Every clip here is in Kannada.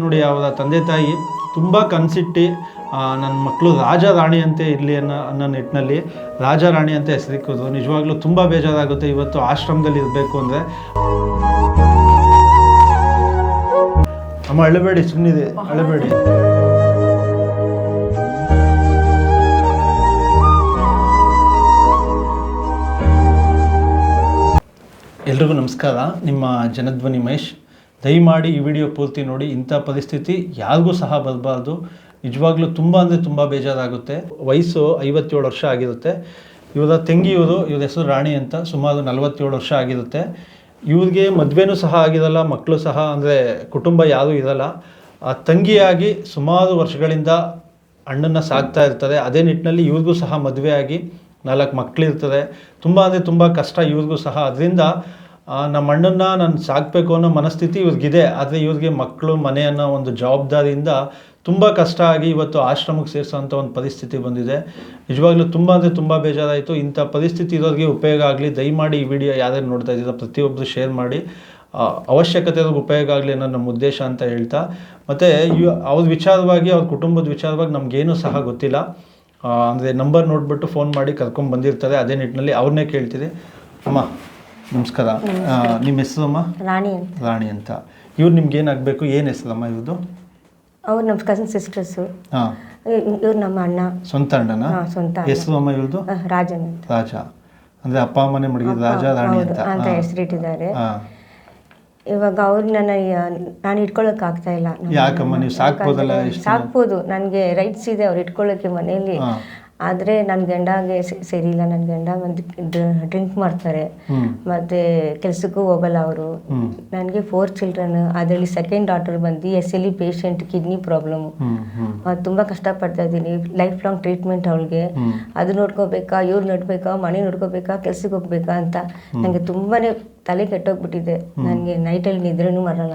ನೋಡಿ ಅವರ ತಂದೆ ತಾಯಿ ತುಂಬ ಕನಸಿಟ್ಟು ನನ್ನ ಮಕ್ಕಳು ರಾಜ ರಾಣಿ ಅಂತೆ ಇರಲಿ ಅನ್ನೋ ನಿಟ್ಟಿನಲ್ಲಿ ರಾಜ ರಾಣಿ ಅಂತ ಹೆಸರಿಕ್ಕಿದ್ರು. ನಿಜವಾಗ್ಲೂ ತುಂಬ ಬೇಜಾರಾಗುತ್ತೆ ಇವತ್ತು ಆಶ್ರಮದಲ್ಲಿ ಇರಬೇಕು ಅಂದರೆ. ಅಮ್ಮ ಅಳಬೇಡಿ, ಸುಮ್ಮನಿದೆ, ಅಳಬೇಡಿ. ಎಲ್ರಿಗೂ ನಮಸ್ಕಾರ. ನಿಮ್ಮ ಜನಧ್ವನಿ ಮಹೇಶ್. ದಯಮಾಡಿ ಈ ವಿಡಿಯೋ ಪೂರ್ತಿ ನೋಡಿ. ಇಂಥ ಪರಿಸ್ಥಿತಿ ಯಾರಿಗೂ ಸಹ ಬರಬಾರ್ದು. ನಿಜವಾಗ್ಲೂ ತುಂಬ ಅಂದರೆ ತುಂಬ ಬೇಜಾರಾಗುತ್ತೆ. ವಯಸ್ಸು 57 ವರ್ಷ ಆಗಿರುತ್ತೆ. ಇವರ ತಂಗಿಯವರು, ಇವ್ರ ಹೆಸರು ರಾಣಿ ಅಂತ, ಸುಮಾರು 47 ವರ್ಷ ಆಗಿರುತ್ತೆ. ಇವ್ರಿಗೆ ಮದುವೆನೂ ಸಹ ಆಗಿರಲ್ಲ, ಮಕ್ಕಳು ಸಹ ಅಂದರೆ ಕುಟುಂಬ ಯಾರೂ ಇರಲ್ಲ. ಆ ತಂಗಿಯಾಗಿ ಸುಮಾರು ವರ್ಷಗಳಿಂದ ಅಣ್ಣನ್ನು ಸಾಕ್ತಾ ಇರ್ತಾರೆ. ಅದೇ ನಿಟ್ಟಿನಲ್ಲಿ ಇವ್ರಿಗೂ ಸಹ ಮದುವೆ ಆಗಿ 4 ಮಕ್ಕಳಿರ್ತದೆ. ತುಂಬ ಅಂದರೆ ತುಂಬ ಕಷ್ಟ ಇವ್ರಿಗೂ ಸಹ. ಅದರಿಂದ ನಮ್ಮ ಅಣ್ಣನ್ನ ನಾನು ಸಾಕಬೇಕು ಅನ್ನೋ ಮನಸ್ಥಿತಿ ಇವ್ರಿಗಿದೆ. ಆದರೆ ಇವ್ರಿಗೆ ಮಕ್ಕಳು ಮನೆ ಅನ್ನೋ ಒಂದು ಜವಾಬ್ದಾರಿಯಿಂದ ತುಂಬ ಕಷ್ಟ ಆಗಿ ಇವತ್ತು ಆಶ್ರಮಕ್ಕೆ ಸೇರಿಸೋಂಥ ಒಂದು ಪರಿಸ್ಥಿತಿ ಬಂದಿದೆ. ನಿಜವಾಗ್ಲೂ ತುಂಬ ಅಂದರೆ ತುಂಬ ಬೇಜಾರಾಯಿತು. ಇಂಥ ಪರಿಸ್ಥಿತಿ ಇರೋರಿಗೆ ಉಪಯೋಗ ಆಗಲಿ. ದಯಮಾಡಿ ಈ ವಿಡಿಯೋ ಯಾರ್ಯಾರು ನೋಡ್ತಾ ಇದ್ದೀರಾ ಪ್ರತಿಯೊಬ್ಬರು ಶೇರ್ ಮಾಡಿ. ಅವಶ್ಯಕತೆ ಉಪಯೋಗ ಆಗಲಿ ಅನ್ನೋ ನಮ್ಮ ಉದ್ದೇಶ ಅಂತ ಹೇಳ್ತಾ, ಮತ್ತು ಅವ್ರ ವಿಚಾರವಾಗಿ, ಅವ್ರ ಕುಟುಂಬದ ವಿಚಾರವಾಗಿ ನಮಗೇನೂ ಸಹ ಗೊತ್ತಿಲ್ಲ. ಅಂದರೆ ನಂಬರ್ ನೋಡಿಬಿಟ್ಟು ಫೋನ್ ಮಾಡಿ ಕರ್ಕೊಂಡು ಬಂದಿರ್ತಾರೆ. ಅದೇ ನಿಟ್ಟಿನಲ್ಲಿ ಅವ್ರನ್ನೇ ಕೇಳ್ತೀರಿ. ಅಮ್ಮ ನಮಸ್ಕಾರ. ನಿಮ್ಮ ಹೆಸರಮ್ಮ? ರಾಣಿ ಅಂತ. ರಾಣಿ ಅಂತ. ಇವ್ರು ನಿಮ್ಗೆ ಏನಾಗಬೇಕು? ಏನು ಹೆಸರಮ್ಮ ಇವ್ರದ್ದು? ಅವ್ರು ನಮ್ಮ ಕಸಿನ್ ಸಿಸ್ಟರ್ಸು. ಹಾಂ. ಇವ್ರು ನಮ್ಮ ಅಣ್ಣ. ಸ್ವಂತ ಅಣ್ಣನ? ಸ್ವಂತ. ಹೆಸರಮ್ಮ ಇವ್ರದ್ದು? ರಾಜನ್ ಅಂತ. ರಾಜ ಅಂದರೆ ಅಪ್ಪ ಅಮ್ಮನೇ ಮಡಗಿದ ರಾಜ ರಾಣಿ ಅಂತ ಹೆಸರಿಟ್ಟಿದ್ದಾರೆ. ಇವಾಗ ಅವ್ರು ನಾನು ಇಟ್ಕೊಳ್ಳೋಕೆ ಆಗ್ತಾ ಇಲ್ಲ. ಯಾಕಮ್ಮ? ನೀವು ಸಾಕ್ಬೋದಲ್ಲ? ಸಾಕ್ಬೋದು, ನನಗೆ ರೈಟ್ಸ್ ಇದೆ ಅವ್ರು ಇಟ್ಕೊಳ್ಳೋಕ್ಕೆ ಮನೆಯಲ್ಲಿ. ಆದರೆ ನನ್ನ ಗಂಡಗೆ ಸರಿ ಇಲ್ಲ. ನನ್ನ ಗಂಡ ಒಂದು ಡ್ರಿಂಕ್ ಮಾಡ್ತಾರೆ, ಮತ್ತು ಕೆಲಸಕ್ಕೂ ಹೋಗಲ್ಲ ಅವರು. ನನಗೆ 4 ಚಿಲ್ಡ್ರನ್, ಅದರಲ್ಲಿ ಸೆಕೆಂಡ್ ಡಾಟರ್ ಬಂದು SLE ಪೇಷಂಟ್, ಕಿಡ್ನಿ ಪ್ರಾಬ್ಲಮ್ಮು. ತುಂಬ ಕಷ್ಟಪಡ್ತಾ ಇದ್ದೀನಿ. ಲೈಫ್ ಲಾಂಗ್ ಟ್ರೀಟ್ಮೆಂಟ್ ಅವಳಿಗೆ. ಅದು ನೋಡ್ಕೋಬೇಕಾ, ಇವ್ರು ನೋಡ್ಬೇಕಾ, ಮನೆ ನೋಡ್ಕೋಬೇಕಾ, ಕೆಲ್ಸಕ್ಕೆ ಹೋಗ್ಬೇಕಾ ಅಂತ ನನಗೆ ತುಂಬಾ ತಲೆ ಕೆಟ್ಟೋಗ್ಬಿಟ್ಟಿದೆ. ನನಗೆ ನೈಟಲ್ಲಿ ನಿದ್ರೆನೂ ಬರಲ್ಲ.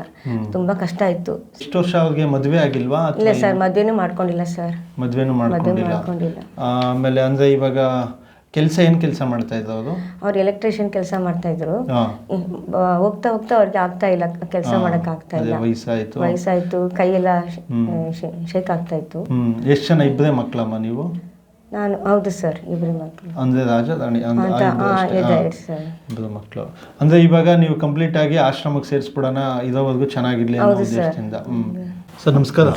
ತುಂಬ ಕಷ್ಟ ಆಯಿತು. ಎಷ್ಟು ವರ್ಷ ಅವ್ರಿಗೆ ಮದುವೆ ಆಗಿಲ್ವಾ? ಇಲ್ಲ ಸರ್, ಮದುವೆನೂ ಮಾಡ್ಕೊಂಡಿಲ್ಲ ಸರ್. ಮದುವೆನೂ ಮಾಡ್ಕೊಂಡಿಲ್ಲ. ಆಮೇಲೆ ಅಂದರೆ ಇವಾಗ ಏನು ಕೆಲಸ ಮಾಡ್ತಾ ಇದ್ರು ಅವರು? ಅವ್ರು ಎಲೆಕ್ಟ್ರಿಷಿಯನ್ ಕೆಲಸ ಮಾಡ್ತಾ ಇದ್ರು. ಹೋಗ್ತಾ ಹೋಗ್ತಾ ಅವ್ರಿಗೆ ಆಗ್ತಾ ಇಲ್ಲ, ಕೆಲಸ ಮಾಡಕ್ ಆಗ್ತಾ ಇಲ್ಲ. ವಯಸ್ಸಾಯ್ತು, ಕೈಯೆಲ್ಲ ಶೇಕ್ ಆಗ್ತಾ ಇತ್ತು. ಎಷ್ಟು ಜನ? ಇಬ್ಬರೇ ಮಕ್ಕಳಮ್ಮ ನೀವು? ನಾನು. ಹೌದು ಸರ್, ಇಬ್ಬರು ಮಕ್ಕಳು. ಅಂದರೆ ರಾಜ ರಾಣಿ ಇಬ್ಬರು ಮಕ್ಕಳು. ಅಂದರೆ ಇವಾಗ ನೀವು ಕಂಪ್ಲೀಟ್ ಆಗಿ ಆಶ್ರಮಕ್ಕೆ ಸೇರಿಸ್ಬಿಡೋಣ, ಇರೋವರೆಗೂ ಚೆನ್ನಾಗಿರ್ಲಿ ಅನ್ನೋ ಉದ್ದೇಶದಿಂದ. ಸರ್ ನಮಸ್ಕಾರ.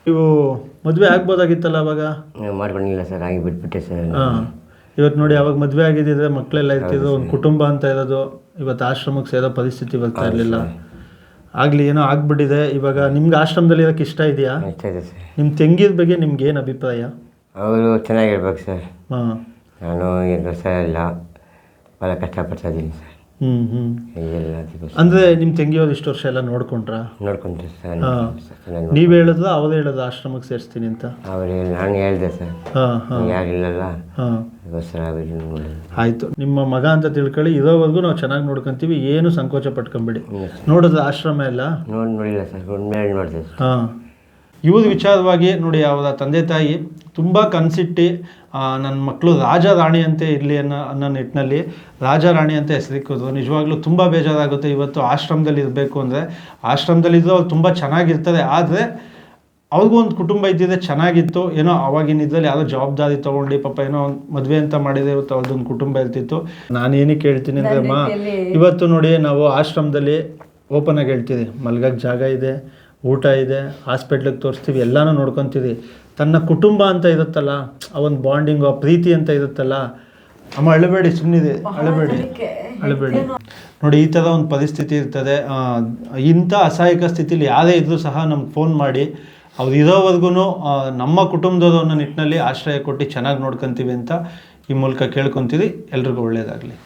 ನೀವು ಮದುವೆ ಆಗ್ಬೋದಾಗಿತ್ತಲ್ಲ ಅವಾಗ? ಮಾಡ್ಕೊಂಡಿಲ್ಲ ಸರ್, ಆಗಿ ಬಿಟ್ಬಿಟ್ಟೆ ಸರ್. ಇವತ್ತು ನೋಡಿ, ಅವಾಗ ಮದುವೆ ಆಗಿದ್ದಿದ್ರೆ ಮಕ್ಕಳೆಲ್ಲ ಇರ್ತಿದ್ರು, ಒಂದು ಕುಟುಂಬ ಅಂತ ಇರೋದು. ಇವತ್ತು ಆಶ್ರಮಕ್ಕೆ ಸೇರೋ ಪರಿಸ್ಥಿತಿ ಬರ್ತಾ ಇರಲಿಲ್ಲ. ಆಗಲಿ, ಏನೋ ಆಗ್ಬಿಟ್ಟಿದೆ. ಇವಾಗ ನಿಮ್ಗೆ ಆಶ್ರಮದಲ್ಲಿ ಇರೋಕ್ಕೆ ಇಷ್ಟ ಇದೆಯಾ? ನಿಮ್ಮ ತಂಗಿಯ ಬಗ್ಗೆ ನಿಮ್ಗೆ ಏನು ಅಭಿಪ್ರಾಯ? ಅವರು ಚೆನ್ನಾಗಿರ್ಬೇಕು ಸರ್. ನಾನು 2 ವರ್ಷ ಇಲ್ಲ, ಭಾಳ ಕಷ್ಟಪಡ್ತಾ ಇದ್ದೀನಿ ಸರ್. ಅಂದರೆ ನಿಮ್ಮ ತಂಗಿಯವ್ರು ಇಷ್ಟು ವರ್ಷ ಎಲ್ಲ ನೋಡ್ಕೊಂಡ್ರೆ ಸರ್. ನೀವು ಹೇಳಿದ್ರು ಅವ್ರು ಹೇಳಿದ್ರು ಆಶ್ರಮಕ್ಕೆ ಸೇರಿಸ್ತೀನಿ ಅಂತ? ನಾನು ಹೇಳಿದೆ ಸರ್, ಯಾರಿಲ್ಲಲ್ಲ. ಆಯಿತು, ನಿಮ್ಮ ಮಗ ಅಂತ ತಿಳ್ಕೊಳ್ಳಿ. ಇರೋವರೆಗೂ ನಾವು ಚೆನ್ನಾಗಿ ನೋಡ್ಕೊಂತೀವಿ, ಏನು ಸಂಕೋಚ ಪಟ್ಕೊಂಬಿಡಿ. ನೋಡಿದ್ರೆ ಆಶ್ರಮ ಎಲ್ಲ ನೋಡಿಲ್ಲ ಸರ್, ನೋಡ್ತೀವಿ. ಹಾಂ. ಇವ್ರ ವಿಚಾರವಾಗಿ ನೋಡಿ, ಅವರ ತಂದೆ ತಾಯಿ ತುಂಬ ಕನಸಿಟ್ಟು ನನ್ನ ಮಕ್ಕಳು ರಾಜ ರಾಣಿ ಅಂತೆ ಇರಲಿ ಅನ್ನೋ ನಿಟ್ಟಿನಲ್ಲಿ ರಾಜ ರಾಣಿ ಅಂತ ಹೆಸರಿಕ್ಕಿದ್ರು. ನಿಜವಾಗ್ಲೂ ತುಂಬ ಬೇಜಾರಾಗುತ್ತೆ ಇವತ್ತು ಆಶ್ರಮದಲ್ಲಿ ಇರಬೇಕು ಅಂದರೆ. ಆಶ್ರಮದಲ್ಲಿದ್ದರೂ ಅವ್ರು ತುಂಬ ಚೆನ್ನಾಗಿರ್ತಾರೆ. ಆದರೆ ಅವ್ರಿಗೂ ಒಂದು ಕುಟುಂಬ ಇದ್ದಿದೆ, ಚೆನ್ನಾಗಿತ್ತು. ಏನೋ ಅವಾಗಿನ ಇದ್ರಲ್ಲಿ ಯಾವುದೋ ಜವಾಬ್ದಾರಿ ತೊಗೊಂಡು ಪಾಪ ಏನೋ ಒಂದು ಮದುವೆ ಅಂತ ಮಾಡಿದೆ, ಇವತ್ತು ಅವ್ರದ್ದೊಂದು ಕುಟುಂಬ ಇರ್ತಿತ್ತು. ನಾನೇನಕ್ಕೆ ಹೇಳ್ತೀನಿ ಅಂದರೆ ಅಮ್ಮ, ಇವತ್ತು ನೋಡಿ ನಾವು ಆಶ್ರಮದಲ್ಲಿ ಓಪನ್ ಆಗಿ ಹೇಳ್ತೀವಿ, ಮಲ್ಗಕ್ಕೆ ಜಾಗ ಇದೆ, ಊಟ ಇದೆ, ಹಾಸ್ಪಿಟ್ಲಿಗೆ ತೋರಿಸ್ತೀವಿ, ಎಲ್ಲನೂ ನೋಡ್ಕೊತೀವಿ. ತನ್ನ ಕುಟುಂಬ ಅಂತ ಇರುತ್ತಲ್ಲ, ಆ ಒಂದು ಬಾಂಡಿಂಗು, ಆ ಪ್ರೀತಿ ಅಂತ ಇರುತ್ತಲ್ಲ. ಅಮ್ಮ ಅಳಬೇಡಿ, ಸುಮ್ಮನಿದೆ, ಅಳಬೇಡಿ. ನೋಡಿ, ಈ ಥರ ಒಂದು ಪರಿಸ್ಥಿತಿ ಇರ್ತದೆ. ಇಂಥ ಅಸಹಾಯಕ ಸ್ಥಿತಿಲಿ ಯಾರೇ ಇದ್ದರೂ ಸಹ ನಮ್ಗೆ ಫೋನ್ ಮಾಡಿ, ಅವ್ರು ಇರೋವರೆಗೂ ನಮ್ಮ ಕುಟುಂಬದವರು ಅನ್ನೋ ನಿಟ್ಟಿನಲ್ಲಿ ಆಶ್ರಯ ಕೊಟ್ಟು ಚೆನ್ನಾಗಿ ನೋಡ್ಕೊತೀವಿ ಅಂತ ಈ ಮೂಲಕ ಕೇಳ್ಕೊತೀವಿ. ಎಲ್ರಿಗೂ ಒಳ್ಳೆಯದಾಗಲಿ.